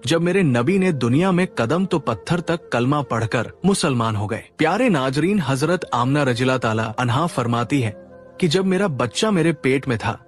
जब मेरे नबी ने दुनिया में कदम तो पत्थर तक कलमा पढ़कर मुसलमान हो गए। प्यारे नाजरीन, हजरत आमना रज़ियल्लाहु ताला अन्हा फरमाती है कि जब मेरा बच्चा मेरे पेट में था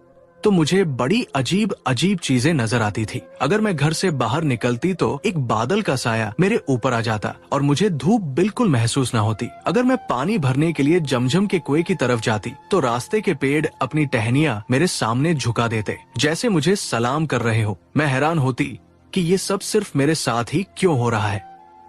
तो मुझे बड़ी अजीब अजीब चीजें नजर आती थी। अगर मैं घर से बाहर निकलती तो एक बादल का साया मेरे ऊपर आ जाता और मुझे धूप बिल्कुल महसूस न होती। अगर मैं पानी भरने के लिए जमजम के कुएं की तरफ जाती तो रास्ते के पेड़ अपनी टहनियां मेरे सामने झुका देते, जैसे मुझे सलाम कर रहे हो। मैं हैरान होती कि ये सब सिर्फ मेरे साथ ही क्यों हो रहा है।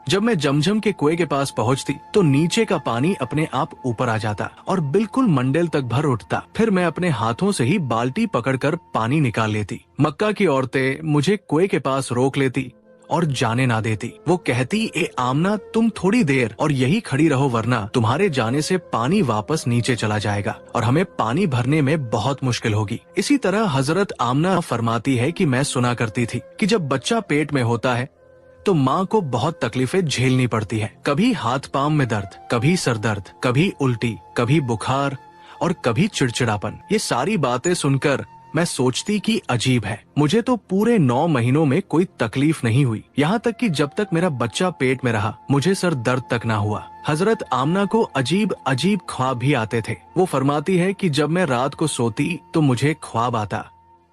जब मैं जमजम के कुएं के पास पहुंचती तो नीचे का पानी अपने आप ऊपर आ जाता और बिल्कुल मंडेल तक भर उठता। फिर मैं अपने हाथों से ही बाल्टी पकड़कर पानी निकाल लेती। मक्का की औरतें मुझे कुएं के पास रोक लेती और जाने ना देती। वो कहती, ए आमना, तुम थोड़ी देर और यही खड़ी रहो, वरना तुम्हारे जाने से पानी वापस नीचे चला जाएगा और हमें पानी भरने में बहुत मुश्किल होगी। इसी तरह हजरत आमना फरमाती है कि मैं सुना करती थी कि जब बच्चा पेट में होता है तो माँ को बहुत तकलीफें झेलनी पड़ती है। कभी हाथ पांव में दर्द, कभी सर दर्द, कभी उल्टी, कभी बुखार और कभी चिड़चिड़ापन। ये सारी बातें सुनकर मैं सोचती कि अजीब है, मुझे तो पूरे 9 महीनों में कोई तकलीफ नहीं हुई। यहाँ तक कि जब तक मेरा बच्चा पेट में रहा मुझे सर दर्द तक ना हुआ। हजरत आमना को अजीब अजीब ख्वाब भी आते थे। वो फरमाती है कि जब मैं रात को सोती तो मुझे ख्वाब आता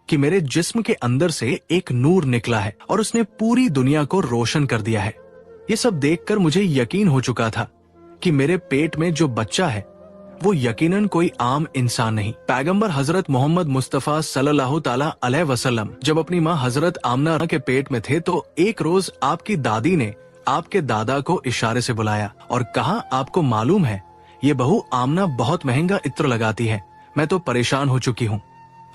कि मेरे जिस्म के अंदर से एक नूर निकला है और उसने पूरी दुनिया को रोशन कर दिया है। ये सब देखकर मुझे यकीन हो चुका था कि मेरे पेट में जो बच्चा है वो यकीनन कोई आम इंसान नहीं। पैगंबर हजरत मोहम्मद मुस्तफा सल्लल्लाहु ताला अलैहि वसल्लम जब अपनी माँ हजरत आमना के पेट में थे तो एक रोज आपकी दादी ने आपके दादा को इशारे से बुलाया और कहा, आपको मालूम है ये बहू आमना बहुत महंगा इत्र लगाती है, मैं तो परेशान हो चुकी हूँ,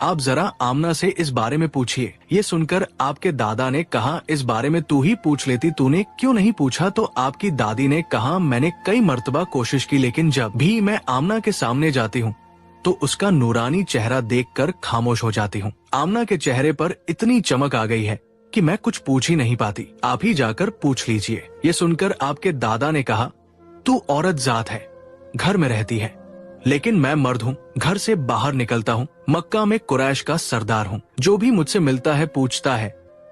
आप जरा आमना से इस बारे में पूछिए। ये सुनकर आपके दादा ने कहा, इस बारे में तू ही पूछ लेती, तूने क्यों नहीं पूछा? तो आपकी दादी ने कहा, मैंने कई मर्तबा कोशिश की, लेकिन जब भी मैं आमना के सामने जाती हूँ तो उसका नूरानी चेहरा देखकर खामोश हो जाती हूँ। आमना के चेहरे पर इतनी चमक आ गई है कि मैं कुछ पूछ ही नहीं पाती, आप ही जाकर पूछ लीजिए। ये सुनकर आपके दादा ने कहा, तू औरत जात है, घर में रहती है, लेकिन मैं मर्द हूँ, घर से बाहर निकलता हूँ, मक्का में कुरैश का सरदार हूँ। जो भी मुझसे मिलता है पूछता है,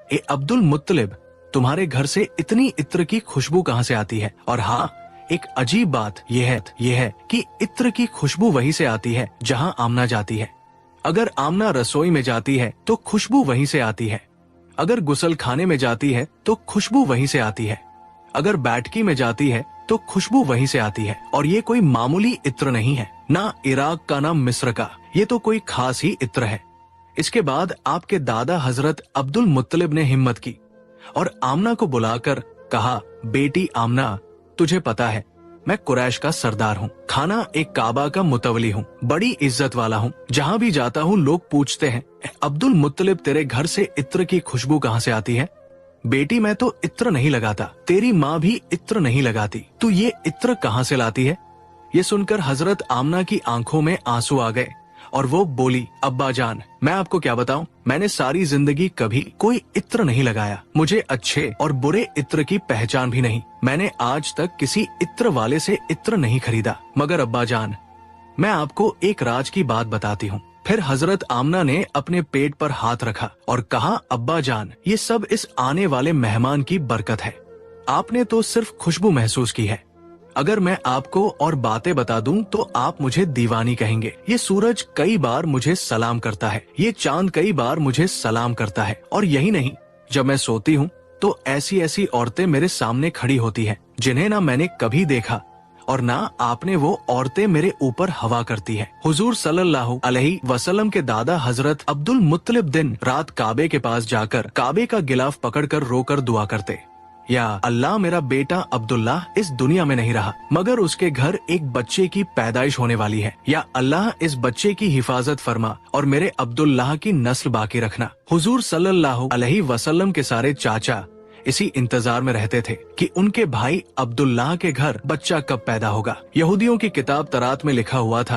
ए अब्दुल मुत्तलिब, तुम्हारे घर से इतनी इत्र की खुशबू कहाँ से आती है? और हाँ, एक अजीब बात यह है कि इत्र की खुशबू वहीं से आती है जहाँ आमना जाती है। अगर आमना रसोई में जाती है तो खुशबू वहीं से आती है, अगर गुसल खाने में जाती है तो खुशबू वहीं से आती है, अगर बैठकी में जाती है तो खुशबू वहीं से आती है। और ये कोई मामूली इत्र नहीं है, ना इराक का ना मिस्र का, ये तो कोई खास ही इत्र है। इसके बाद आपके दादा हजरत अब्दुल मुत्तलिब ने हिम्मत की और आमना को बुलाकर कहा, बेटी आमना, तुझे पता है मैं कुरैश का सरदार हूँ, खाना एक काबा का मुतवली हूँ, बड़ी इज्जत वाला हूँ। जहाँ भी जाता हूँ लोग पूछते हैं, अब्दुल मुत्तलिब, तेरे घर से इत्र की खुशबू कहाँ से आती है? बेटी, मैं तो इत्र नहीं लगाता, तेरी माँ भी इत्र नहीं लगाती, तू ये इत्र कहाँ से लाती है? ये सुनकर हजरत आमना की आंखों में आंसू आ गए और वो बोली, अब्बा जान, मैं आपको क्या बताऊं, मैंने सारी जिंदगी कभी कोई इत्र नहीं लगाया, मुझे अच्छे और बुरे इत्र की पहचान भी नहीं, मैंने आज तक किसी इत्र वाले से इत्र नहीं खरीदा। मगर अब्बा जान, मैं आपको एक राज की बात बताती हूँ। फिर हजरत आमना ने अपने पेट पर हाथ रखा और कहा, अब्बा जान, ये सब इस आने वाले मेहमान की बरकत है, आपने तो सिर्फ खुशबू महसूस की है, अगर मैं आपको और बातें बता दूं तो आप मुझे दीवानी कहेंगे। ये सूरज कई बार मुझे सलाम करता है, ये चांद कई बार मुझे सलाम करता है, और यही नहीं, जब मैं सोती हूँ तो ऐसी ऐसी औरतें मेरे सामने खड़ी होती हैं जिन्हें ना मैंने कभी देखा और ना आपने वो औरतें मेरे ऊपर हवा करती है। हुजूर सल्लल्लाहु अलैहि वसल्लम के दादा हजरत अब्दुल मुत्तलिब दिन रात काबे के पास जाकर काबे का गिलाफ पकड़कर रोकर दुआ करते, या अल्लाह, मेरा बेटा अब्दुल्लाह इस दुनिया में नहीं रहा मगर उसके घर एक बच्चे की पैदाइश होने वाली है, या अल्लाह इस बच्चे की हिफाजत फरमा और मेरे अब्दुल्लाह की नस्ल बाकी रखना। हुजूर सल्लल्लाहु अलैहि वसल्लम के सारे चाचा इसी इंतजार में रहते थे कि उनके भाई अब्दुल्लाह के घर बच्चा कब पैदा होगा। यहूदियों की किताब तरात में लिखा हुआ था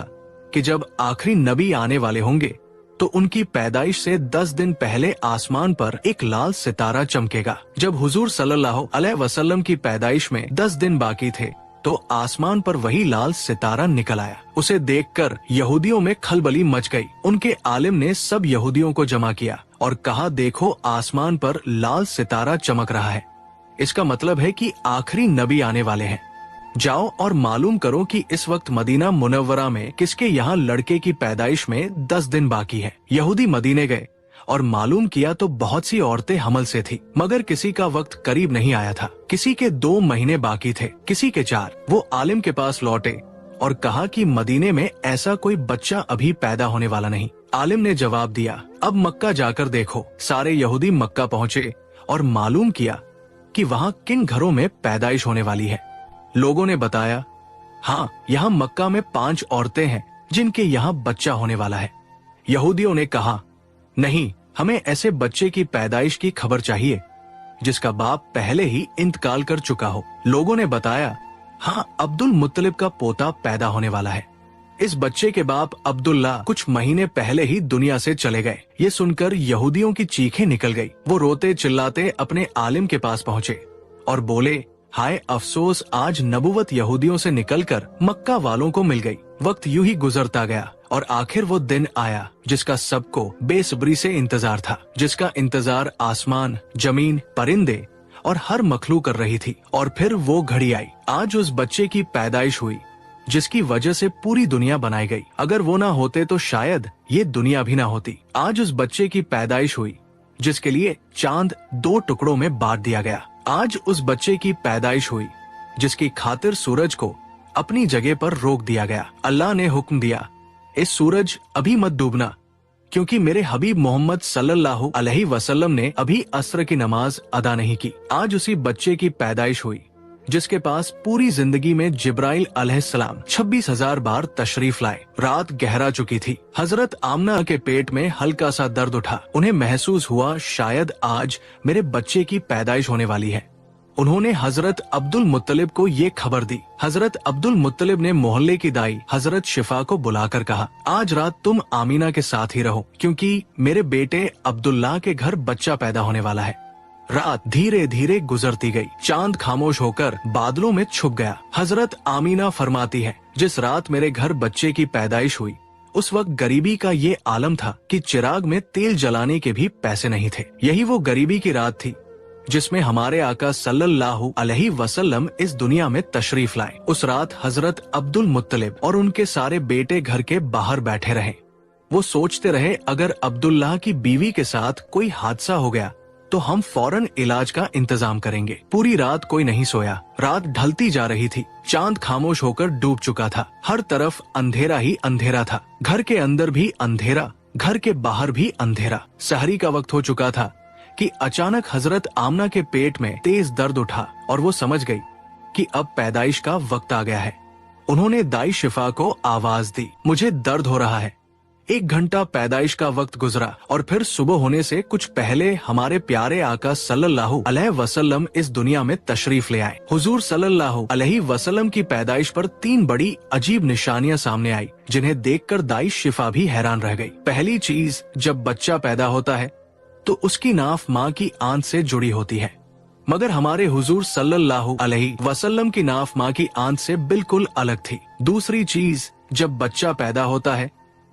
कि जब आखिरी नबी आने वाले होंगे तो उनकी पैदाइश से 10 दिन पहले आसमान पर एक लाल सितारा चमकेगा। जब हुजूर सल्लल्लाहु अलैहि वसल्लम की पैदाइश में 10 दिन बाकी थे तो आसमान पर वही लाल सितारा निकल आया। उसे देखकर यहूदियों में खलबली मच गई। उनके आलिम ने सब यहूदियों को जमा किया और कहा, देखो आसमान पर लाल सितारा चमक रहा है, इसका मतलब है कि आखिरी नबी आने वाले हैं। जाओ और मालूम करो कि इस वक्त मदीना मुनव्वरा में किसके यहाँ लड़के की पैदाइश में 10 दिन बाकी है। यहूदी मदीने गए और मालूम किया तो बहुत सी औरतें हमल से थी, मगर किसी का वक्त करीब नहीं आया था। किसी के 2 महीने बाकी थे, किसी के 4। वो आलिम के पास लौटे और कहा कि मदीने में ऐसा कोई बच्चा अभी पैदा होने वाला नहीं। आलिम ने जवाब दिया, अब मक्का जाकर देखो। सारे यहूदी मक्का पहुँचे और मालूम किया कि वहाँ किन घरों में पैदाइश होने वाली है। लोगों ने बताया, हाँ, यहाँ मक्का में 5 औरतें हैं जिनके यहाँ बच्चा होने वाला है। यहूदियों ने कहा, नहीं, हमें ऐसे बच्चे की पैदाइश की खबर चाहिए जिसका बाप पहले ही इंतकाल कर चुका हो। लोगों ने बताया, हाँ, अब्दुल मुत्तलिब का पोता पैदा होने वाला है। इस बच्चे के बाप अब्दुल्ला कुछ महीने पहले ही दुनिया से चले गए। ये सुनकर यहूदियों की चीखें निकल गई। वो रोते चिल्लाते अपने आलिम के पास पहुँचे और बोले, हाय अफसोस, आज नबुवत यहूदियों से निकलकर मक्का वालों को मिल गई। वक्त यूं ही गुजरता गया और आखिर वो दिन आया जिसका सबको बेसब्री से इंतजार था, जिसका इंतजार आसमान, जमीन, परिंदे और हर मखलूक कर रही थी। और फिर वो घड़ी आई। आज उस बच्चे की पैदाइश हुई जिसकी वजह से पूरी दुनिया बनाई गई। अगर वो ना होते तो शायद ये दुनिया भी ना होती। आज उस बच्चे की पैदाइश हुई जिसके लिए चांद 2 टुकड़ों में बांट दिया गया। आज उस बच्चे की पैदाइश हुई जिसकी खातिर सूरज को अपनी जगह पर रोक दिया गया। अल्लाह ने हुक्म दिया, इस सूरज अभी मत डूबना, क्योंकि मेरे हबीब मोहम्मद सल्लल्लाहु अलैहि वसल्लम ने अभी असर की नमाज अदा नहीं की। आज उसी बच्चे की पैदाइश हुई जिसके पास पूरी जिंदगी में जिब्राइल अलैहिस्सलाम 26,000 बार तशरीफ लाए। रात गहरा चुकी थी। हजरत आमना के पेट में हल्का सा दर्द उठा। उन्हें महसूस हुआ शायद आज मेरे बच्चे की पैदाइश होने वाली है। उन्होंने हजरत अब्दुल मुत्तलिब को ये खबर दी। हजरत अब्दुल मुत्तलिब ने मोहल्ले की दाई हजरत शिफा को बुलाकर कहा, आज रात तुम आमीना के साथ ही रहो, क्योंकि मेरे बेटे अब्दुल्ला के घर बच्चा पैदा होने वाला है। रात धीरे धीरे गुजरती गई। चांद खामोश होकर बादलों में छुप गया। हजरत आमीना फरमाती है, जिस रात मेरे घर बच्चे की पैदाइश हुई उस वक्त गरीबी का ये आलम था कि चिराग में तेल जलाने के भी पैसे नहीं थे। यही वो गरीबी की रात थी जिसमें हमारे आका सल्लल्लाहु अलैहि वसल्लम इस दुनिया में तशरीफ लाए। उस रात हजरत अब्दुल मुत्तलिब और उनके सारे बेटे घर के बाहर बैठे रहे। वो सोचते रहे, अगर अब्दुल्लाह की बीवी के साथ कोई हादसा हो गया तो हम फौरन इलाज का इंतजाम करेंगे। पूरी रात कोई नहीं सोया। रात ढलती जा रही थी। चांद खामोश होकर डूब चुका था। हर तरफ अंधेरा ही अंधेरा था। घर के अंदर भी अंधेरा, घर के बाहर भी अंधेरा। सहरी का वक्त हो चुका था कि अचानक हजरत आमना के पेट में तेज दर्द उठा और वो समझ गई कि अब पैदाइश का वक्त आ गया है। उन्होंने दाई शिफा को आवाज दी, मुझे दर्द हो रहा है। 1 घंटा पैदाइश का वक्त गुजरा और फिर सुबह होने से कुछ पहले हमारे प्यारे आका सल्लल्लाहु अलैहि वसल्लम इस दुनिया में तशरीफ ले आए। हुजूर सल्लल्लाहु अलैहि वसल्लम की पैदाइश पर 3 बड़ी अजीब निशानियां सामने आई, जिन्हें देखकर दाई शिफा भी हैरान रह गई। पहली चीज, जब बच्चा पैदा होता है तो उसकी नाफ माँ की आंत से जुड़ी होती है, मगर हमारे हुजूर सल्लल्लाहु अलैहि वसल्लम की नाफ माँ की आंत से बिल्कुल अलग थी। दूसरी चीज, जब बच्चा पैदा होता है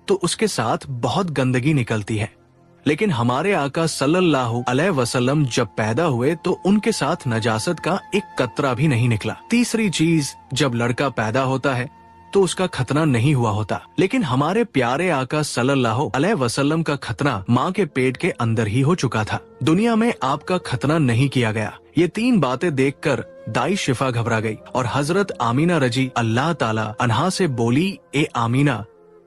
तो उसके साथ बहुत गंदगी निकलती है, लेकिन हमारे आका सल्लल्लाहु अलैहि वसल्लम जब पैदा हुए तो उनके साथ नजासत का एक कतरा भी नहीं निकला। तीसरी चीज, जब लड़का पैदा होता है तो उसका खतना नहीं हुआ होता, लेकिन हमारे प्यारे आका सल्लल्लाहु अलैहि वसल्लम का खतना माँ के पेट के अंदर ही हो चुका था। दुनिया में आपका खतना नहीं किया गया। ये 3 बातें देखकर दाई शिफा घबरा गई और हजरत आमीना रजी अल्लाह ताला अन्हा से बोली, ए आमीना,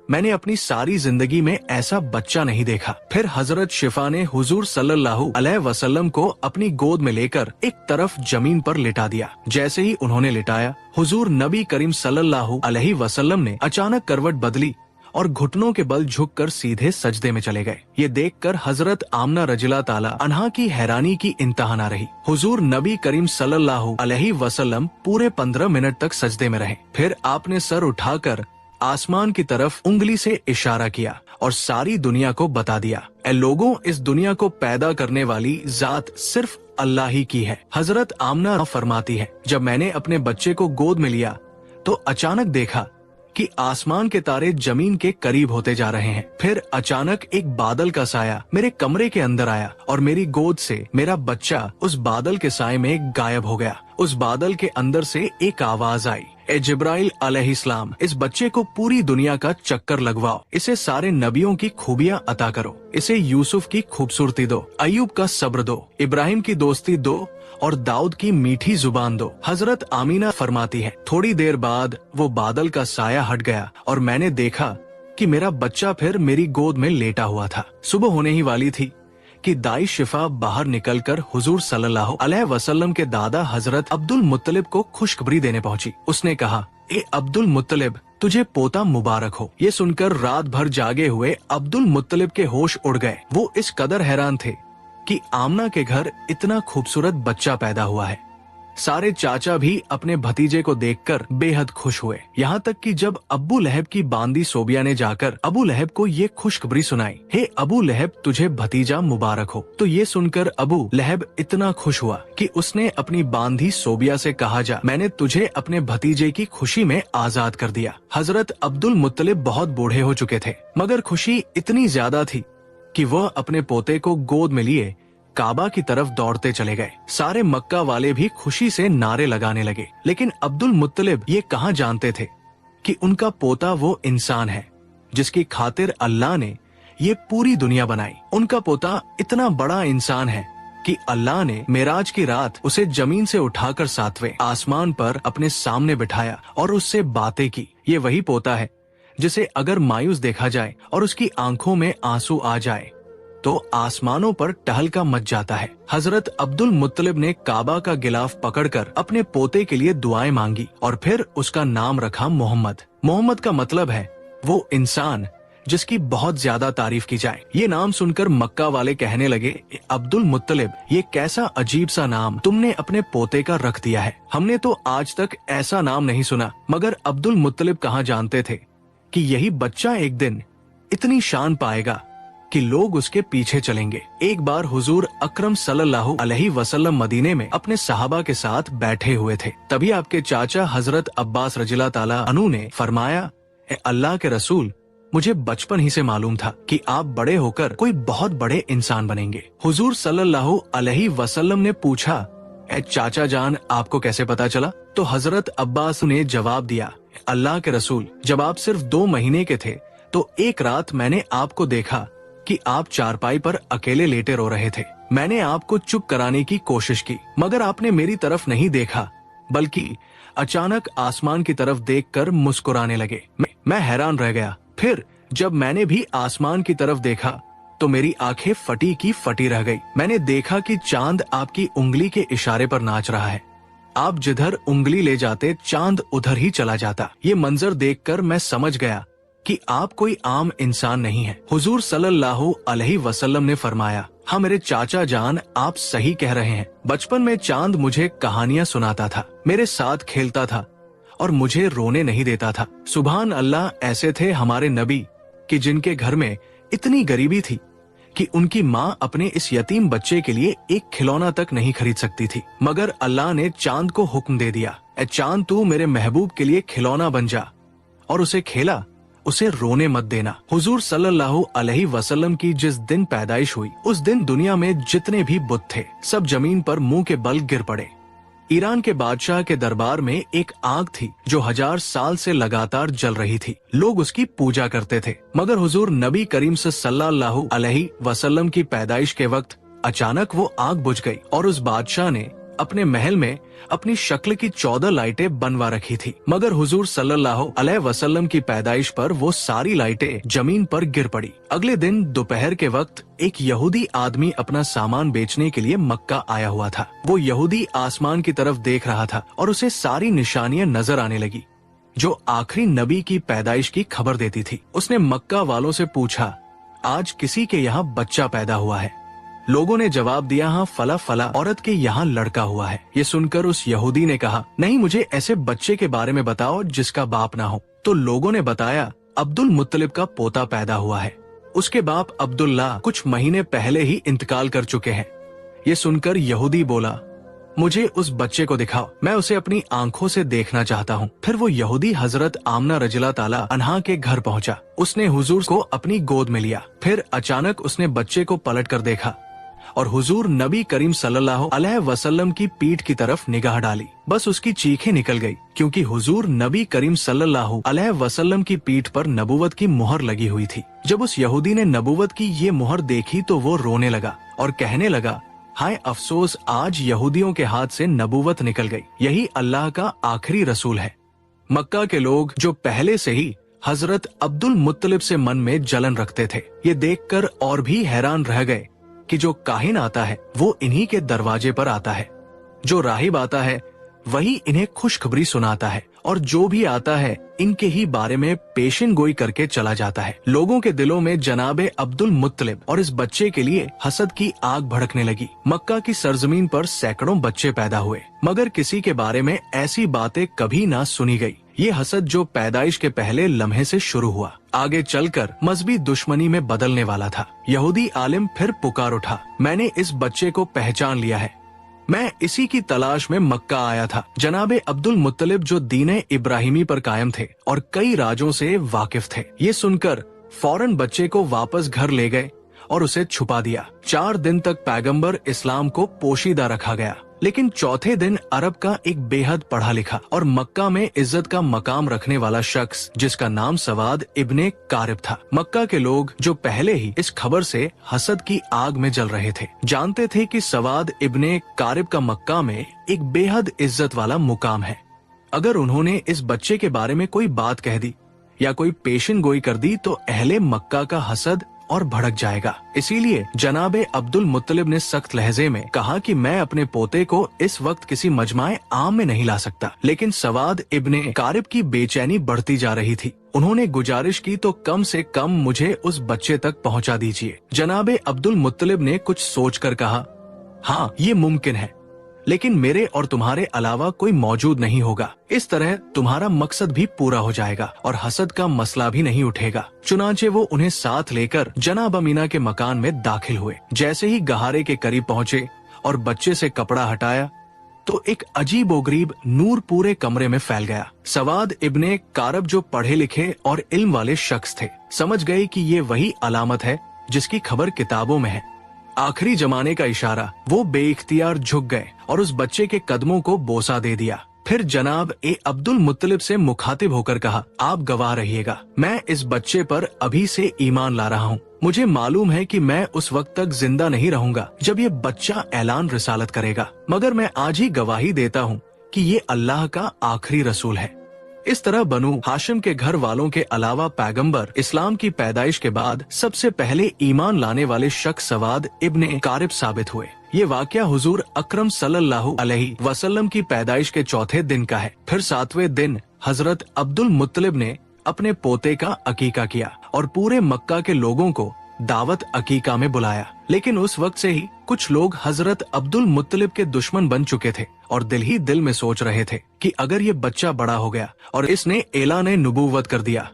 मैंने अपनी सारी जिंदगी में ऐसा बच्चा नहीं देखा। फिर हजरत शिफा ने हुजूर सल्लल्लाहु अलैहि वसल्लम को अपनी गोद में लेकर एक तरफ जमीन पर लिटा दिया। जैसे ही उन्होंने लिटाया, हुजूर नबी करीम सल्लल्लाहु अलैहि वसल्लम ने अचानक करवट बदली और घुटनों के बल झुककर सीधे सजदे में चले गए। ये देखकर हजरत आमना रजिला ताला अन्हा की हैरानी की इंतहा न रही। हुजूर नबी करीम सल्लल्लाहु अलैहि वसल्लम पूरे 15 मिनट तक सजदे में रहे। फिर आपने सर उठाकर आसमान की तरफ उंगली से इशारा किया और सारी दुनिया को बता दिया, ए लोगों, इस दुनिया को पैदा करने वाली जात सिर्फ अल्लाह ही की है। हजरत आमना फरमाती है, जब मैंने अपने बच्चे को गोद में लिया तो अचानक देखा कि आसमान के तारे जमीन के करीब होते जा रहे हैं। फिर अचानक एक बादल का साया मेरे कमरे के अंदर आया और मेरी गोद से मेरा बच्चा उस बादल के साए में गायब हो गया। उस बादल के अंदर से एक आवाज आई, ए जिब्राइल अलैहिस्सलाम, इस बच्चे को पूरी दुनिया का चक्कर लगवाओ, इसे सारे नबियों की खूबियां अता करो, इसे यूसुफ की खूबसूरती दो, अय्यूब का सब्र दो, इब्राहिम की दोस्ती दो और दाऊद की मीठी जुबान दो। हजरत आमीना फरमाती है, थोड़ी देर बाद वो बादल का साया हट गया और मैंने देखा कि मेरा बच्चा फिर मेरी गोद में लेटा हुआ था। सुबह होने ही वाली थी कि दाई शिफा बाहर निकलकर हुजूर सल्लल्लाहु अलैहि वसल्लम के दादा हजरत अब्दुल मुत्तलिब को खुशखबरी देने पहुंची। उसने कहा, ए अब्दुल मुत्तलिब, तुझे पोता मुबारक हो। ये सुनकर रात भर जागे हुए अब्दुल मुत्तलिब के होश उड़ गए। वो इस कदर हैरान थे कि आमना के घर इतना खूबसूरत बच्चा पैदा हुआ है। सारे चाचा भी अपने भतीजे को देखकर बेहद खुश हुए। यहाँ तक कि जब अबू लहब की बांदी सोबिया ने जाकर अबू लहब को ये खुशखबरी सुनाई, हे अबू लहब, तुझे भतीजा मुबारक हो, तो ये सुनकर अबू लहब इतना खुश हुआ कि उसने अपनी बांदी सोबिया से कहा, जा, मैंने तुझे अपने भतीजे की खुशी में आजाद कर दिया। हजरत अब्दुल मुत्तलिब बहुत बूढ़े हो चुके थे, मगर खुशी इतनी ज्यादा थी कि वह अपने पोते को गोद में लिए काबा की तरफ दौड़ते चले गए। सारे मक्का वाले भी खुशी से नारे लगाने लगे, लेकिन अब्दुल मुत्तलिब ये कहाँ जानते थे कि उनका पोता वो इंसान है जिसकी खातिर अल्लाह ने ये पूरी दुनिया बनाई। उनका पोता इतना बड़ा इंसान है कि अल्लाह ने मेराज की रात उसे जमीन से उठाकर 7वें आसमान पर अपने सामने बिठाया और उससे बातें की। ये वही पोता है जिसे अगर मायूस देखा जाए और उसकी आंखों में आंसू आ जाए तो आसमानों पर टहलका मच जाता है। हजरत अब्दुल मुत्तलिब ने काबा का गिलाफ पकड़कर अपने पोते के लिए दुआएं मांगी और फिर उसका नाम रखा मोहम्मद। मोहम्मद का मतलब है वो इंसान जिसकी बहुत ज्यादा तारीफ की जाए। ये नाम सुनकर मक्का वाले कहने लगे, अब्दुल मुत्तलिब, ये कैसा अजीब सा नाम तुमने अपने पोते का रख दिया है। हमने तो आज तक ऐसा नाम नहीं सुना। मगर अब्दुल मुत्तलिब कहाँ जानते थे कि यही बच्चा एक दिन इतनी शान पाएगा कि लोग उसके पीछे चलेंगे। एक बार हुजूर अकरम सल्लल्लाहु अलैहि वसल्लम मदीने में अपने सहाबा के साथ बैठे हुए थे। तभी आपके चाचा हजरत अब्बास रज़ियल्लाहु ताला अन्हु ने फरमाया, ए अल्लाह के रसूल, मुझे बचपन ही से मालूम था कि आप बड़े होकर कोई बहुत बड़े इंसान बनेंगे। हुजूर सल्लल्लाहु अलैहि वसल्लम ने पूछा, ए चाचा जान, आपको कैसे पता चला? तो हजरत अब्बास ने जवाब दिया, अल्लाह के रसूल, जब आप सिर्फ 2 महीने के थे तो एक रात मैंने आपको देखा कि आप चारपाई पर अकेले लेटे रो रहे थे। मैंने आपको चुप कराने की कोशिश की, मगर आपने मेरी तरफ नहीं देखा, बल्कि अचानक आसमान की तरफ देखकर मुस्कुराने लगे। मैं हैरान रह गया। फिर जब मैंने भी आसमान की तरफ देखा तो मेरी आंखें फटी की फटी रह गई। मैंने देखा कि चांद आपकी उंगली के इशारे पर नाच रहा है। आप जिधर उंगली ले जाते चांद उधर ही चला जाता। ये मंजर देखकर मैं समझ गया कि आप कोई आम इंसान नहीं है। हुजूर सल्लल्लाहु अलैहि वसल्लम ने फरमाया, हाँ मेरे चाचा जान, आप सही कह रहे हैं। बचपन में चांद मुझे कहानियाँ सुनाता था, मेरे साथ खेलता था और मुझे रोने नहीं देता था। सुभान अल्लाह, ऐसे थे हमारे नबी कि जिनके घर में इतनी गरीबी थी कि उनकी माँ अपने इस यतीम बच्चे के लिए एक खिलौना तक नहीं खरीद सकती थी, मगर अल्लाह ने चांद को हुक्म दे दिया, ए चांद, तू मेरे महबूब के लिए खिलौना बन जा और उसे खेला, उसे रोने मत देना। हुजूर सल्लल्लाहु अलैहि वसल्लम की जिस दिन पैदाइश हुई, उस दिन दुनिया में जितने भी बुत थे सब जमीन पर मुंह के बल गिर पड़े। ईरान के बादशाह के दरबार में एक आग थी जो 1000 साल से लगातार जल रही थी। लोग उसकी पूजा करते थे, मगर हुजूर नबी करीम सल्लल्लाहु अलैहि वसल्लम की पैदाइश के वक्त अचानक वो आग बुझ गई और उस बादशाह ने अपने महल में अपनी शक्ल की 14 लाइटें बनवा रखी थी, मगर हुजूर सल्लल्लाहु अलैहि वसल्लम की पैदाइश पर वो सारी लाइटें जमीन पर गिर पड़ी। अगले दिन दोपहर के वक्त एक यहूदी आदमी अपना सामान बेचने के लिए मक्का आया हुआ था। वो यहूदी आसमान की तरफ देख रहा था और उसे सारी निशानियां नजर आने लगी जो आखिरी नबी की पैदाइश की खबर देती थी। उसने मक्का वालों से पूछा, आज किसी के यहाँ बच्चा पैदा हुआ है? लोगों ने जवाब दिया, हाँ फला फला औरत के यहाँ लड़का हुआ है। ये सुनकर उस यहूदी ने कहा, नहीं, मुझे ऐसे बच्चे के बारे में बताओ जिसका बाप ना हो। तो लोगों ने बताया, अब्दुल मुत्तलिब का पोता पैदा हुआ है, उसके बाप अब्दुल्ला कुछ महीने पहले ही इंतकाल कर चुके हैं। ये सुनकर यहूदी बोला, मुझे उस बच्चे को दिखाओ, मैं उसे अपनी आंखों से देखना चाहता हूँ। फिर वो यहूदी हजरत आमना रजिला ताला अन्हा के घर पहुँचा। उसने हुजूर को अपनी गोद में लिया। फिर अचानक उसने बच्चे को पलट कर देखा और हुजूर नबी करीम सल्लल्लाहु अलैहि वसल्लम की पीठ की तरफ निगाह डाली। बस उसकी चीखें निकल गई, क्योंकि हुजूर नबी करीम सल्लल्लाहु अलैहि वसल्लम की पीठ पर नबूवत की मुहर लगी हुई थी। जब उस यहूदी ने नबूवत की ये मुहर देखी तो वो रोने लगा और कहने लगा, हाय अफसोस, आज यहूदियों के हाथ से नबूवत निकल गई। यही अल्लाह का आखिरी रसूल है। मक्का के लोग जो पहले से ही हजरत अब्दुल मुत्तलिब से मन में जलन रखते थे, ये देखकर और भी हैरान रह गए कि जो काहिन आता है वो इन्हीं के दरवाजे पर आता है, जो राहिब आता है वही इन्हें खुशखबरी सुनाता है, और जो भी आता है इनके ही बारे में पेशिन गोई करके चला जाता है। लोगों के दिलों में जनाबे अब्दुल मुत्तलिब और इस बच्चे के लिए हसद की आग भड़कने लगी। मक्का की सरजमीन पर सैकड़ों बच्चे पैदा हुए, मगर किसी के बारे में ऐसी बातें कभी ना सुनी गई। ये हसद जो पैदाइश के पहले लम्हे से शुरू हुआ, आगे चलकर मजहबी दुश्मनी में बदलने वाला था। यहूदी आलिम फिर पुकार उठा, मैंने इस बच्चे को पहचान लिया है, मैं इसी की तलाश में मक्का आया था। जनाबे अब्दुल मुत्तलिब जो दीने इब्राहिमी पर कायम थे और कई राजों से वाकिफ थे, ये सुनकर फौरन बच्चे को वापस घर ले गए और उसे छुपा दिया। 4 दिन तक पैगंबर इस्लाम को पोशीदा रखा गया, लेकिन चौथे दिन अरब का एक बेहद पढ़ा लिखा और मक्का में इज्जत का मकाम रखने वाला शख्स, जिसका नाम सवाद इब्ने कारिब था। मक्का के लोग जो पहले ही इस खबर से हसद की आग में जल रहे थे, जानते थे कि सवाद इब्ने कारिब का मक्का में एक बेहद इज्जत वाला मुकाम है। अगर उन्होंने इस बच्चे के बारे में कोई बात कह दी या कोई पेशिन गोई कर दी तो अहले मक्का का हसद और भड़क जाएगा। इसीलिए जनाबे अब्दुल मुत्तलिब ने सख्त लहजे में कहा कि मैं अपने पोते को इस वक्त किसी मजमाए आम में नहीं ला सकता। लेकिन सवाद इब्ने कारिब की बेचैनी बढ़ती जा रही थी। उन्होंने गुजारिश की तो कम से कम मुझे उस बच्चे तक पहुंचा दीजिए। जनाबे अब्दुल मुत्तलिब ने कुछ सोचकर कहा, हाँ ये मुमकिन है, लेकिन मेरे और तुम्हारे अलावा कोई मौजूद नहीं होगा। इस तरह तुम्हारा मकसद भी पूरा हो जाएगा और हसद का मसला भी नहीं उठेगा। चुनांचे वो उन्हें साथ लेकर जनाब अमीना के मकान में दाखिल हुए। जैसे ही गहारे के करीब पहुँचे और बच्चे से कपड़ा हटाया तो एक अजीबोगरीब नूर पूरे कमरे में फैल गया। सवाद इब्ने कारिब जो पढ़े लिखे और इल्म वाले शख्स थे, समझ गए कि ये वही अलामत है जिसकी खबर किताबों में है। आखिरी जमाने का इशारा, वो बेइख्तियार झुक गए और उस बच्चे के कदमों को बोसा दे दिया। फिर जनाब अब्दुल मुत्तलिब से मुखातिब होकर कहा, आप गवाह रहिएगा, मैं इस बच्चे पर अभी से ईमान ला रहा हूँ। मुझे मालूम है कि मैं उस वक्त तक जिंदा नहीं रहूंगा जब ये बच्चा ऐलान रिसालत करेगा, मगर मैं आज ही गवाही देता हूँ कि ये अल्लाह का आखिरी रसूल है। इस तरह बनु हाशिम के घर वालों के अलावा पैगंबर इस्लाम की पैदाइश के बाद सबसे पहले ईमान लाने वाले शख्स सवाद इब्ने कारिब साबित हुए। ये वाकया हुजूर अकरम सल्लल्लाहु अलैहि वसल्लम की पैदाइश के चौथे दिन का है। फिर 7वें दिन हजरत अब्दुल मुत्तलिब ने अपने पोते का अकीका किया और पूरे मक्का के लोगों को दावत अकीका में बुलाया। लेकिन उस वक्त से ही कुछ लोग हजरत अब्दुल मुत्तलिब के दुश्मन बन चुके थे और दिल ही दिल में सोच रहे थे कि अगर ये बच्चा बड़ा हो गया और इसने एलान नबूवत कर दिया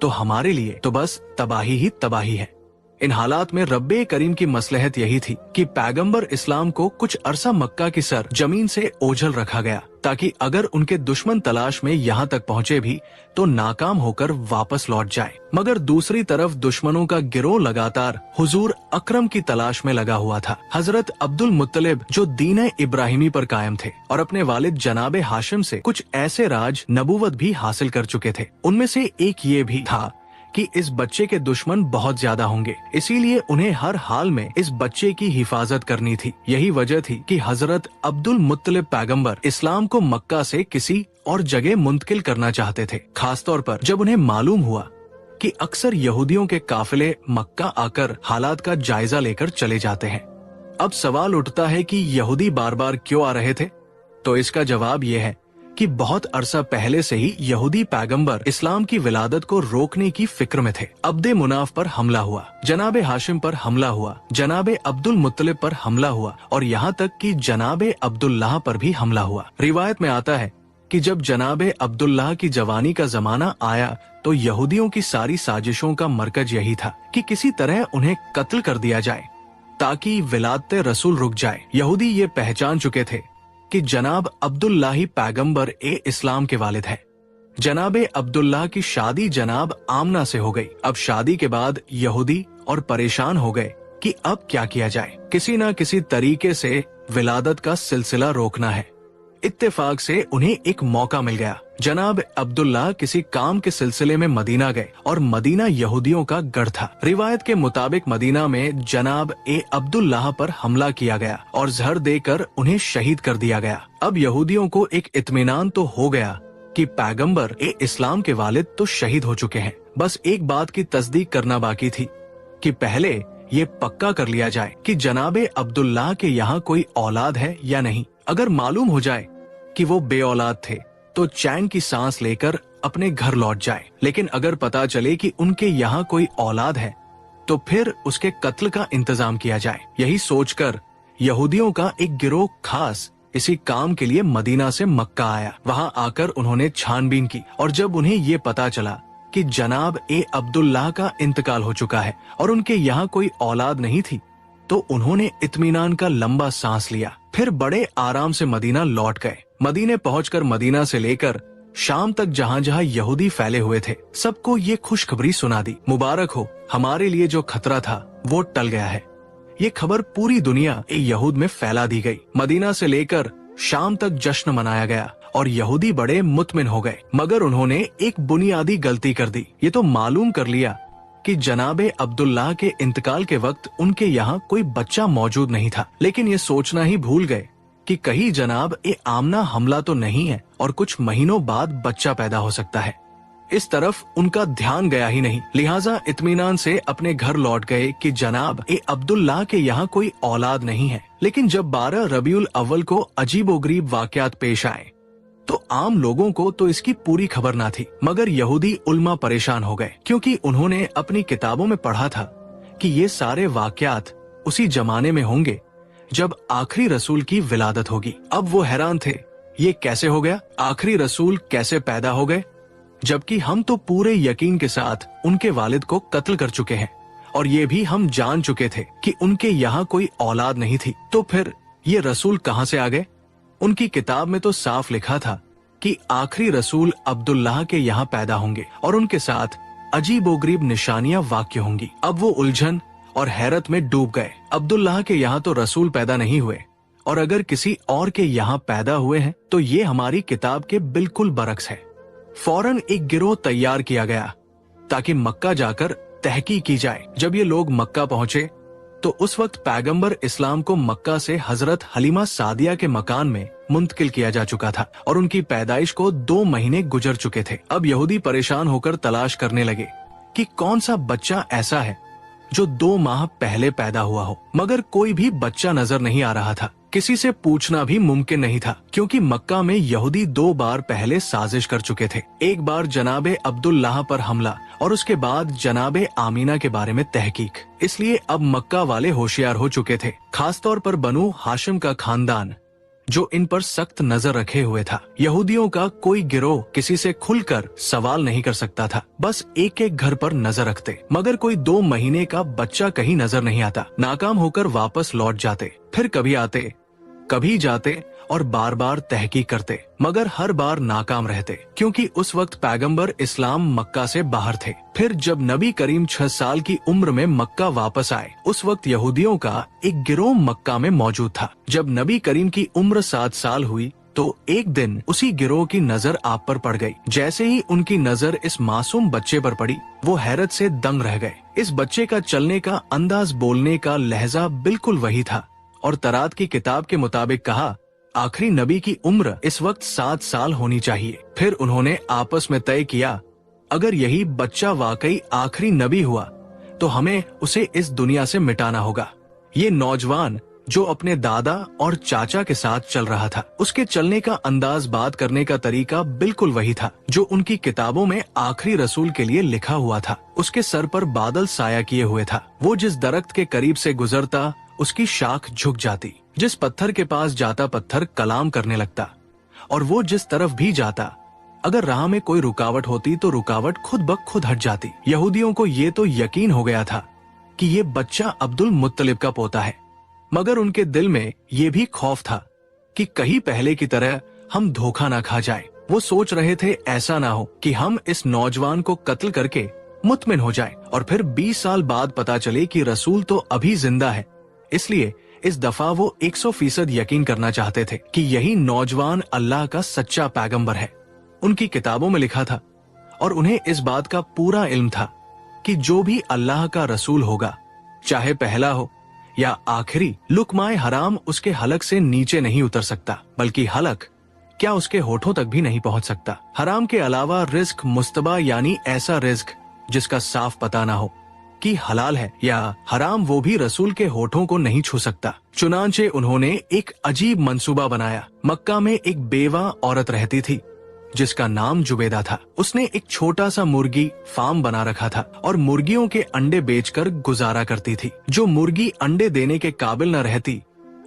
तो हमारे लिए तो बस तबाही ही तबाही है। इन हालात में रब्बे करीम की मसलहत यही थी कि पैगंबर इस्लाम को कुछ अरसा मक्का की सर जमीन से ओझल रखा गया, ताकि अगर उनके दुश्मन तलाश में यहाँ तक पहुँचे भी तो नाकाम होकर वापस लौट जाए। मगर दूसरी तरफ दुश्मनों का गिरोह लगातार हुजूर अकरम की तलाश में लगा हुआ था। हजरत अब्दुल मुत्तलिब जो दीन इब्राहिमी पर कायम थे और अपने वालिद जनाबे हाशिम से कुछ ऐसे राज नबूवत भी हासिल कर चुके थे, उनमें से एक ये भी था कि इस बच्चे के दुश्मन बहुत ज्यादा होंगे, इसीलिए उन्हें हर हाल में इस बच्चे की हिफाजत करनी थी। यही वजह थी कि हजरत अब्दुल मुत्तलिब पैगंबर इस्लाम को मक्का से किसी और जगह मुंतकिल करना चाहते थे, खासतौर पर जब उन्हें मालूम हुआ कि अक्सर यहूदियों के काफिले मक्का आकर हालात का जायजा लेकर चले जाते हैं। अब सवाल उठता है कि यहूदी बार बार क्यों आ रहे थे? तो इसका जवाब ये है कि बहुत अरसा पहले से ही यहूदी पैगंबर इस्लाम की विलादत को रोकने की फिक्र में थे। अब्दे मुनाफ पर हमला हुआ, जनाबे हाशिम पर हमला हुआ, जनाबे अब्दुल मुत्तलिब पर हमला हुआ और यहाँ तक कि जनाबे अब्दुल्लाह पर भी हमला हुआ। रिवायत में आता है कि जब जनाबे अब्दुल्लाह की जवानी का जमाना आया तो यहूदियों की सारी साजिशों का मरकज यही था कि किसी तरह उन्हें कत्ल कर दिया जाए ताकि विलादत रसूल रुक जाए। यहूदी ये पहचान चुके थे कि जनाब अब्दुल्लाह ही पैगंबर ए इस्लाम के वालिद हैं। जनाब अब्दुल्लाह की शादी जनाब आमना से हो गई। अब शादी के बाद यहूदी और परेशान हो गए कि अब क्या किया जाए, किसी न किसी तरीके से विलादत का सिलसिला रोकना है। इत्तेफाक से उन्हें एक मौका मिल गया। जनाब अब्दुल्लाह किसी काम के सिलसिले में मदीना गए और मदीना यहूदियों का गढ़ था। रिवायत के मुताबिक मदीना में जनाब ए अब्दुल्लाह पर हमला किया गया और जहर देकर उन्हें शहीद कर दिया गया। अब यहूदियों को एक इत्मीनान तो हो गया कि पैगंबर ए इस्लाम के वालिद तो शहीद हो चुके हैं। बस एक बात की तस्दीक करना बाकी थी कि पहले ये पक्का कर लिया जाए कि जनाबे अब्दुल्लाह के यहाँ कोई औलाद है या नहीं। अगर मालूम हो जाए कि वो बे औलाद थे तो चैन की सांस लेकर अपने घर लौट जाए, लेकिन अगर पता चले कि उनके यहाँ कोई औलाद है तो फिर उसके कत्ल का इंतजाम किया जाए। यही सोचकर यहूदियों का एक गिरोह खास इसी काम के लिए मदीना से मक्का आया। वहाँ आकर उन्होंने छानबीन की और जब उन्हें ये पता चला कि जनाब ए अब्दुल्लाह का इंतकाल हो चुका है और उनके यहाँ कोई औलाद नहीं थी, तो उन्होंने इत्मीनान का लंबा सांस लिया। फिर बड़े आराम से मदीना लौट गए। मदीने पहुंचकर मदीना से लेकर शाम तक जहाँ जहाँ यहूदी फैले हुए थे सबको ये खुशखबरी सुना दी। मुबारक हो, हमारे लिए जो खतरा था वो टल गया है। ये खबर पूरी दुनिया यहूद में फैला दी गई। मदीना से लेकर शाम तक जश्न मनाया गया और यहूदी बड़े मुतमिन हो गए, मगर उन्होंने एक बुनियादी गलती कर दी। ये तो मालूम कर लिया कि जनाबे अब्दुल्लाह के इंतकाल के वक्त उनके यहाँ कोई बच्चा मौजूद नहीं था, लेकिन ये सोचना ही भूल गए कि कहीं जनाब ए आमना हमला तो नहीं है और कुछ महीनों बाद बच्चा पैदा हो सकता है। इस तरफ उनका ध्यान गया ही नहीं, लिहाजा इत्मीनान से अपने घर लौट गए कि जनाब ए अब्दुल्लाह के यहाँ कोई औलाद नहीं है। लेकिन जब 12 रबीउल अव्वल को अजीबोगरीब वाकयात पेश आए तो आम लोगों को तो इसकी पूरी खबर ना थी, मगर यहूदी उल्मा परेशान हो गए, क्योंकि उन्होंने अपनी किताबों में पढ़ा था कि ये सारे वाकयात उसी जमाने में होंगे जब आखिरी रसूल की विलादत होगी। अब वो हैरान थे, ये कैसे हो गया, आखिरी रसूल कैसे पैदा हो गए, जबकि हम तो पूरे यकीन के साथ उनके वालिद को कत्ल कर चुके हैं और ये भी हम जान चुके थे कि उनके यहाँ कोई औलाद नहीं थी। तो फिर ये रसूल कहाँ से आ गए? उनकी किताब में तो साफ लिखा था कि आखिरी रसूल अब्दुल्लाह के यहाँ पैदा होंगे और उनके साथ अजीबोगरीब निशानियां वाक़या होंगी। अब वो उलझन और हैरत में डूब गए। अब्दुल्लाह के यहाँ तो रसूल पैदा नहीं हुए और अगर किसी और के यहाँ पैदा हुए हैं तो ये हमारी किताब के बिल्कुल बरक्स है। फौरन एक गिरोह तैयार किया गया ताकि मक्का जाकर तहकीक की जाए। जब ये लोग मक्का पहुँचे तो उस वक्त पैगंबर इस्लाम को मक्का से हजरत हलीमा सादिया के मकान में मुंतकिल किया जा चुका था और उनकी पैदाइश को 2 महीने गुजर चुके थे। अब यहूदी परेशान होकर तलाश करने लगे कि कौन सा बच्चा ऐसा है जो 2 माह पहले पैदा हुआ हो, मगर कोई भी बच्चा नजर नहीं आ रहा था। किसी से पूछना भी मुमकिन नहीं था, क्योंकि मक्का में यहूदी 2 बार पहले साजिश कर चुके थे। एक बार जनाबे अब्दुल्लाह पर हमला और उसके बाद जनाबे आमीना के बारे में तहकीक। इसलिए अब मक्का वाले होशियार हो चुके थे, खासतौर पर बनु हाशिम का खानदान जो इन पर सख्त नजर रखे हुए था। यहूदियों का कोई गिरोह किसी से खुलकर सवाल नहीं कर सकता था, बस एक एक घर पर नजर रखते, मगर कोई 2 महीने का बच्चा कहीं नजर नहीं आता। नाकाम होकर वापस लौट जाते, फिर कभी आते कभी जाते और बार बार तहकीक करते, मगर हर बार नाकाम रहते, क्योंकि उस वक्त पैगंबर इस्लाम मक्का से बाहर थे। फिर जब नबी करीम 6 साल की उम्र में मक्का वापस आए, उस वक्त यहूदियों का एक गिरोह मक्का में मौजूद था। जब नबी करीम की उम्र 7 साल हुई तो एक दिन उसी गिरोह की नजर आप पर पड़ गई। जैसे ही उनकी नजर इस मासूम बच्चे पर पड़ी, वो हैरत से दंग रह गए। इस बच्चे का चलने का अंदाज, बोलने का लहजा बिल्कुल वही था और तरात की किताब के मुताबिक कहा आखिरी नबी की उम्र इस वक्त 7 साल होनी चाहिए। फिर उन्होंने आपस में तय किया, अगर यही बच्चा वाकई आखिरी नबी हुआ तो हमें उसे इस दुनिया से मिटाना होगा। ये नौजवान जो अपने दादा और चाचा के साथ चल रहा था, उसके चलने का अंदाज, बात करने का तरीका बिल्कुल वही था जो उनकी किताबों में आखिरी रसूल के लिए लिखा हुआ था। उसके सर पर बादल साया किए हुए था। वो जिस दरख्त के करीब से गुजरता उसकी शाख झुक जाती, जिस पत्थर के पास जाता पत्थर कलाम करने लगता, और वो जिस तरफ भी जाता अगर राह में कोई रुकावट होती तो रुकावट खुद ब खुद हट जाती। यहूदियों को ये तो यकीन हो गया था कि ये बच्चा अब्दुल मुत्तलिब का पोता है, मगर उनके दिल में ये भी खौफ था कि कहीं पहले की तरह हम धोखा ना खा जाए। वो सोच रहे थे ऐसा ना हो कि हम इस नौजवान को कत्ल करके मुतमिन हो जाए और फिर 20 साल बाद पता चले कि रसूल तो अभी जिंदा है। इसलिए इस दफा वो 100% यकीन करना चाहते थे कि यही नौजवान अल्लाह का सच्चा पैगंबर है। उनकी किताबों में लिखा था और उन्हें इस बात का पूरा इल्म था कि जो भी अल्लाह का रसूल होगा, चाहे पहला हो या आखिरी, लुकमाए हराम उसके हलक से नीचे नहीं उतर सकता, बल्कि हलक क्या उसके होठों तक भी नहीं पहुंच सकता। हराम के अलावा रिस्क मुस्तबा यानी ऐसा रिस्क जिसका साफ पता ना हो कि हलाल है या हराम, वो भी रसूल के होठों को नहीं छू सकता। चुनांचे उन्होंने एक अजीब मंसूबा बनाया। मक्का में एक बेवा औरत रहती थी जिसका नाम जुबेदा था। उसने एक छोटा सा मुर्गी फार्म बना रखा था और मुर्गियों के अंडे बेचकर गुजारा करती थी। जो मुर्गी अंडे देने के काबिल न रहती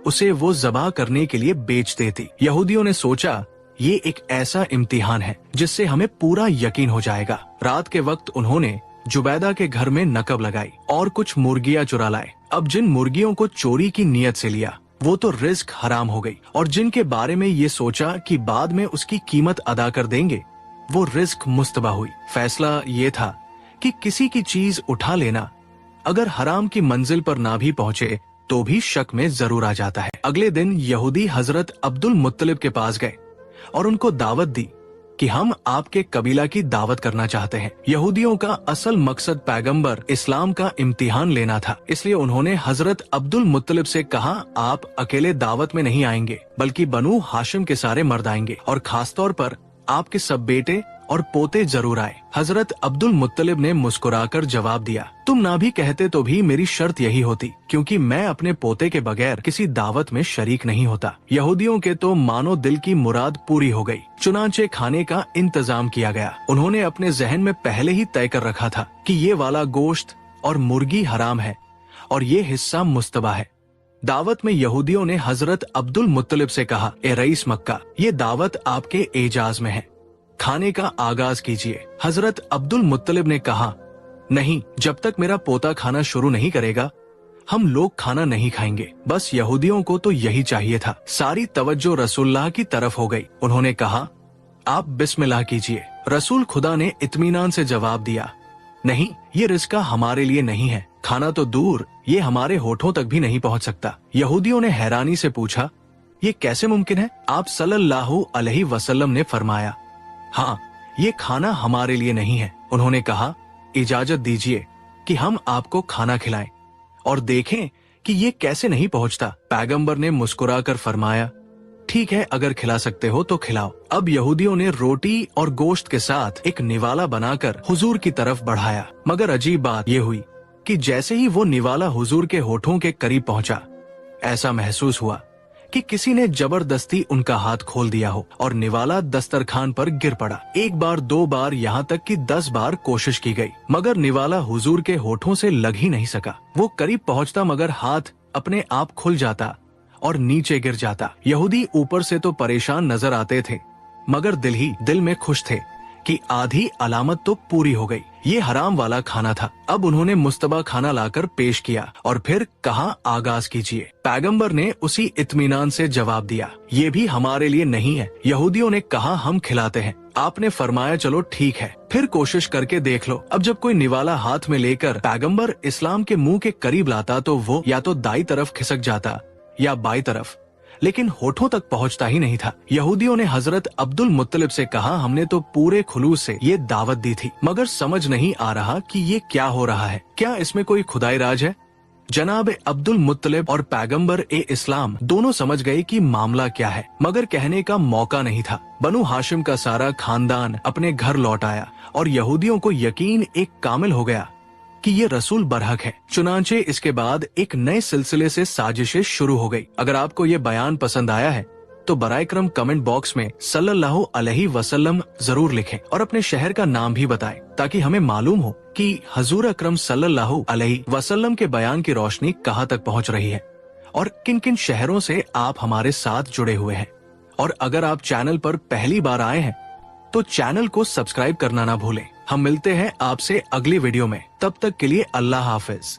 उसे वो ज़बा करने के लिए बेच देती। यहूदियों ने सोचा ये एक ऐसा इम्तिहान है जिससे हमें पूरा यकीन हो जाएगा। रात के वक्त उन्होंने जुबैदा के घर में नकब लगाई और कुछ मुर्गियां चुरा लाए। अब जिन मुर्गियों को चोरी की नीयत से लिया वो तो रिस्क हराम हो गई, और जिनके बारे में ये सोचा कि बाद में उसकी कीमत अदा कर देंगे वो रिस्क मुस्तबा हुई। फैसला ये था कि किसी की चीज उठा लेना अगर हराम की मंजिल पर ना भी पहुंचे तो भी शक में जरूर आ जाता है। अगले दिन यहूदी हजरत अब्दुल मुत्तलिब के पास गए और उनको दावत दी कि हम आपके कबीला की दावत करना चाहते हैं। यहूदियों का असल मकसद पैगंबर इस्लाम का इम्तिहान लेना था, इसलिए उन्होंने हजरत अब्दुल मुत्तलिब से कहा आप अकेले दावत में नहीं आएंगे बल्कि बनु हाशिम के सारे मर्द आएंगे और खासतौर पर आपके सब बेटे और पोते जरूर आए। हजरत अब्दुल मुत्तलिब ने मुस्कुराकर जवाब दिया, तुम ना भी कहते तो भी मेरी शर्त यही होती, क्योंकि मैं अपने पोते के बगैर किसी दावत में शरीक नहीं होता। यहूदियों के तो मानो दिल की मुराद पूरी हो गई। चुनांचे खाने का इंतजाम किया गया। उन्होंने अपने जहन में पहले ही तय कर रखा था कि ये वाला गोश्त और मुर्गी हराम है और ये हिस्सा मुस्तबा है। दावत में यहूदियों ने हजरत अब्दुल मुत्तलिब से कहा, ए रईस मक्का, ये दावत आपके एजाज में है, खाने का आगाज कीजिए। हजरत अब्दुल मुत्तलिब ने कहा, नहीं, जब तक मेरा पोता खाना शुरू नहीं करेगा हम लोग खाना नहीं खाएंगे। बस यहूदियों को तो यही चाहिए था। सारी तवज्जो रसूलुल्लाह की तरफ हो गई। उन्होंने कहा, आप बिस्मिल्लाह कीजिए। रसूल खुदा ने इत्मीनान से जवाब दिया, नहीं, ये रिज़्क हमारे लिए नहीं है, खाना तो दूर ये हमारे होठों तक भी नहीं पहुंच सकता। यहूदियों ने हैरानी से पूछा, ये कैसे मुमकिन है? आप सल्लल्लाहु अलैहि वसल्लम ने फरमाया, हाँ, ये खाना हमारे लिए नहीं है। उन्होंने कहा, इजाजत दीजिए कि हम आपको खाना खिलाएं और देखें कि ये कैसे नहीं पहुंचता। पैगंबर ने मुस्कुराकर फरमाया, ठीक है, अगर खिला सकते हो तो खिलाओ। अब यहूदियों ने रोटी और गोश्त के साथ एक निवाला बनाकर हुजूर की तरफ बढ़ाया। मगर अजीब बात ये हुई कि जैसे ही वो निवाला हुजूर के होठों के करीब पहुंचा, ऐसा महसूस हुआ कि किसी ने जबरदस्ती उनका हाथ खोल दिया हो और निवाला दस्तरखान पर गिर पड़ा। एक बार, दो बार, यहाँ तक कि 10 बार कोशिश की गई, मगर निवाला हुजूर के होठों से लग ही नहीं सका। वो करीब पहुंचता मगर हाथ अपने आप खुल जाता और नीचे गिर जाता। यहूदी ऊपर से तो परेशान नजर आते थे मगर दिल ही दिल में खुश थे कि आधी अलामत तो पूरी हो गई। ये हराम वाला खाना था। अब उन्होंने मुस्तबा खाना लाकर पेश किया और फिर कहा, आगाज कीजिए। पैगंबर ने उसी इत्मीनान से जवाब दिया, ये भी हमारे लिए नहीं है। यहूदियों ने कहा, हम खिलाते हैं। आपने फरमाया, चलो ठीक है, फिर कोशिश करके देख लो। अब जब कोई निवाला हाथ में लेकर पैगंबर इस्लाम के मुंह के करीब लाता तो वो या तो दाई तरफ खिसक जाता या बाई तरफ, लेकिन होठों तक पहुंचता ही नहीं था। यहूदियों ने हजरत अब्दुल मुत्तलिब से कहा, हमने तो पूरे खुलूस से ये दावत दी थी, मगर समझ नहीं आ रहा कि ये क्या हो रहा है। क्या इसमें कोई खुदाई राज है? जनाब अब्दुल मुत्तलिब और पैगंबर ए इस्लाम दोनों समझ गए कि मामला क्या है, मगर कहने का मौका नहीं था। बनु हाशिम का सारा खानदान अपने घर लौट आया और यहूदियों को यकीन एक कामिल हो गया कि ये रसूल बरहक है। चुनांचे इसके बाद एक नए सिलसिले से साजिशें शुरू हो गई। अगर आपको ये बयान पसंद आया है तो बराए करम कमेंट बॉक्स में सल्लल्लाहु अलैहि वसल्लम जरूर लिखें और अपने शहर का नाम भी बताएं, ताकि हमें मालूम हो कि हजूर अकरम सल्लल्लाहु अलैहि वसल्लम के बयान की रोशनी कहाँ तक पहुँच रही है और किन किन शहरों से आप हमारे साथ जुड़े हुए हैं। और अगर आप चैनल पर पहली बार आए हैं तो चैनल को सब्सक्राइब करना ना भूलें। हम मिलते हैं आपसे अगली वीडियो में, तब तक के लिए अल्लाह हाफिज।